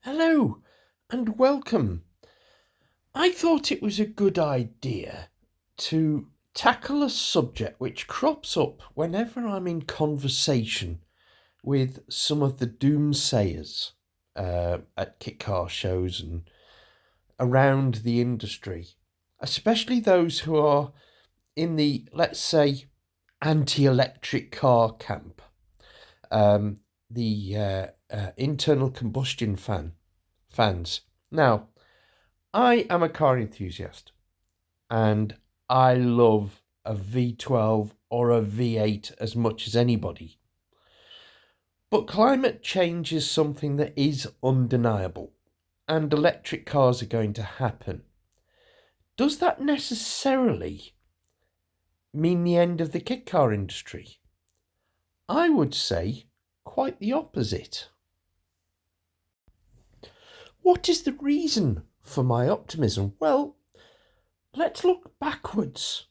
Hello and welcome. I thought it was a good idea to tackle a subject which crops up whenever I'm in conversation with some of the doomsayers at Kitcar shows and around the industry, especially those who are in the, let's say, anti-electric car camp, the internal combustion fans. Now, I am a car enthusiast and I love a V12 or a V8 as much as anybody. But climate change is something that is undeniable and electric cars are going to happen. Does that necessarily mean the end of the kit car industry? I would say quite the opposite. What is the reason for my optimism? Well, let's look backwards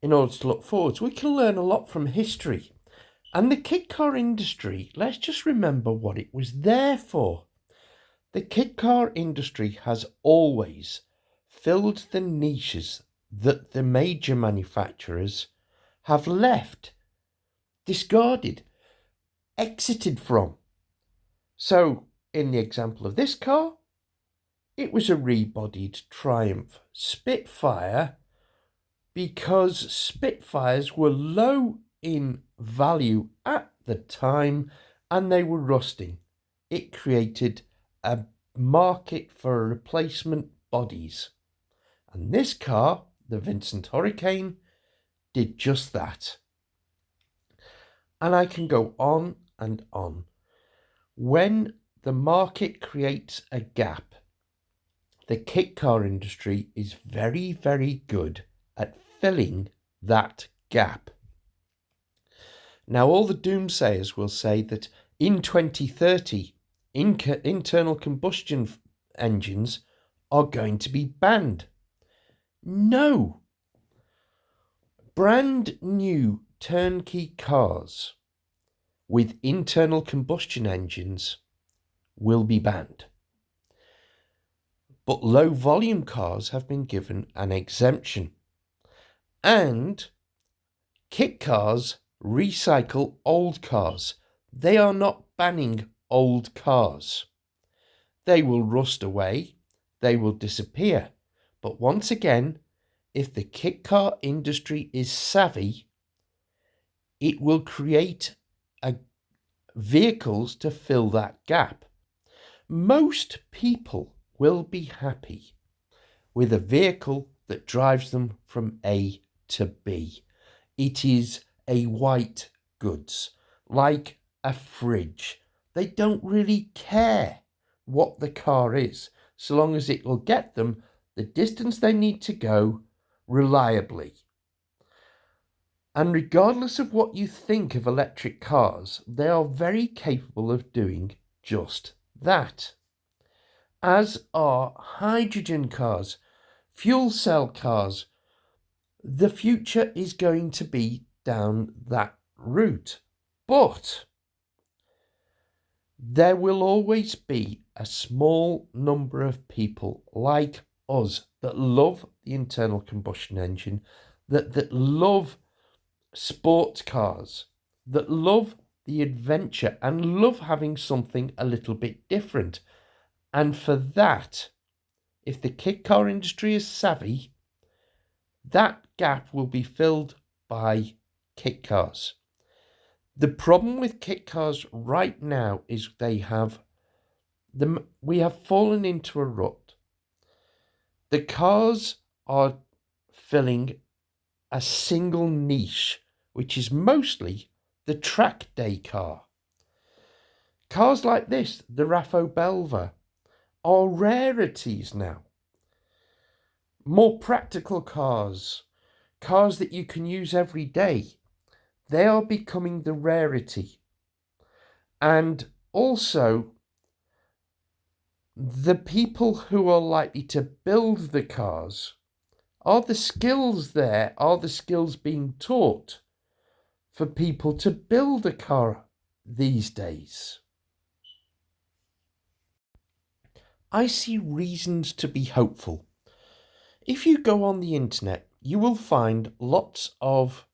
in order to look forwards. We can learn a lot from history. And the kit car industry, let's just remember what it was there for. The kit car industry has always filled the niches that the major manufacturers have left, discarded, exited from. So, in the example of this car, it was a rebodied Triumph Spitfire because Spitfires were low in value at the time and they were rusting. It created a market for replacement bodies. And this car, the Vincent Hurricane, did just that. And I can go on and on. When the market creates a gap, the kit car industry is very, very good at filling that gap. Now, all the doomsayers will say that in 2030, internal combustion engines are going to be banned. No. Brand new turnkey cars with internal combustion engines will be banned. But low volume cars have been given an exemption. And kit cars recycle old cars. They are not banning old cars. They will rust away, they will disappear. But once again, if the kit car industry is savvy, it will create vehicles to fill that gap. Most people will be happy with a vehicle that drives them from A to B. It is a white goods, like a fridge. They don't really care what the car is, so long as it will get them the distance they need to go reliably. And regardless of what you think of electric cars, they are very capable of doing just that. As are hydrogen cars, fuel cell cars. The future is going to be down that route. But there will always be a small number of people like us that love the internal combustion engine, that love sports cars, that love the adventure and love having something a little bit different. And for that, if the kit car industry is savvy, that gap will be filled by kit cars. The problem with kit cars right now is we have fallen into a rut. The cars are filling a single niche, which is mostly the track day car. Cars like this, the Raffo Belva, are rarities now. More practical cars that you can use every day, they are becoming the rarity. And also, the people who are likely to build the cars, are the skills being taught for people to build a car these days? I see reasons to be hopeful. If you go on the internet, you will find lots of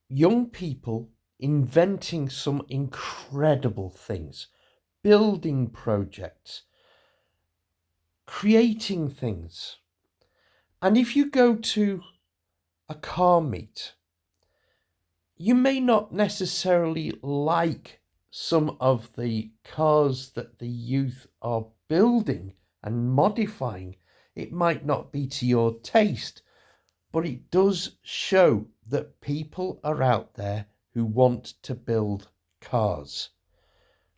young people inventing some incredible things, building projects, creating things. And if you go to a car meet, you may not necessarily like some of the cars that the youth are building and modifying. It might not be to your taste, but it does show that people are out there who want to build cars.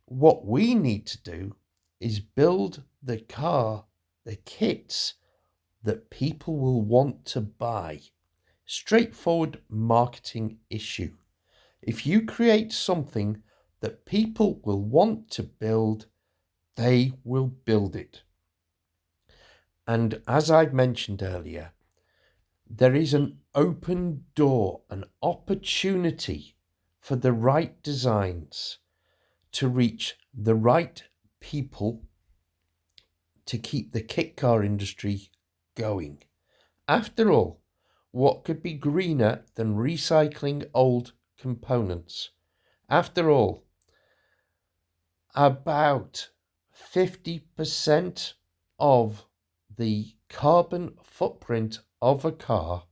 What we need to do is build the car, the kits that people will want to buy. Straightforward marketing issue. If you create something that people will want to build, they will build it. And as I mentioned earlier, there is an open door, an opportunity for the right designs to reach the right people to keep the kit car industry going. After all, what could be greener than recycling old components? After all, about 50% of the carbon footprint of a car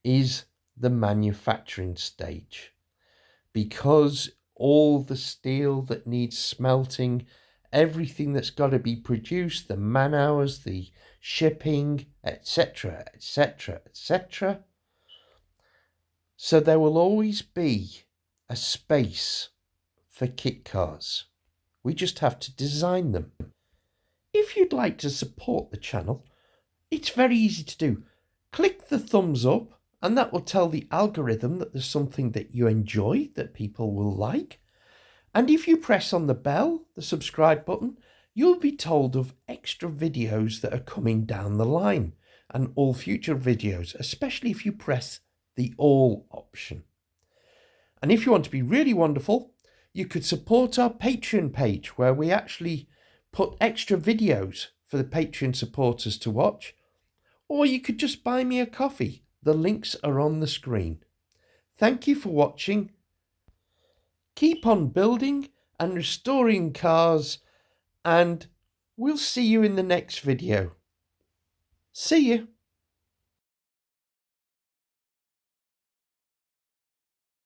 is the manufacturing stage, because all the steel that needs smelting, everything that's got to be produced, the man hours, the shipping, etc., etc., etc. So there will always be a space for kit cars. We just have to design them. If you'd like to support the channel, it's very easy to do. Click the thumbs up, and that will tell the algorithm that there's something that you enjoy, that people will like. And if you press on the bell, the subscribe button, you'll be told of extra videos that are coming down the line, and all future videos, especially if you press the all option. And if you want to be really wonderful, you could support our Patreon page, where we actually put extra videos for the Patreon supporters to watch. Or you could just buy me a coffee. The links are on the screen. Thank you for watching. Keep on building and restoring cars, and we'll see you in the next video. See you.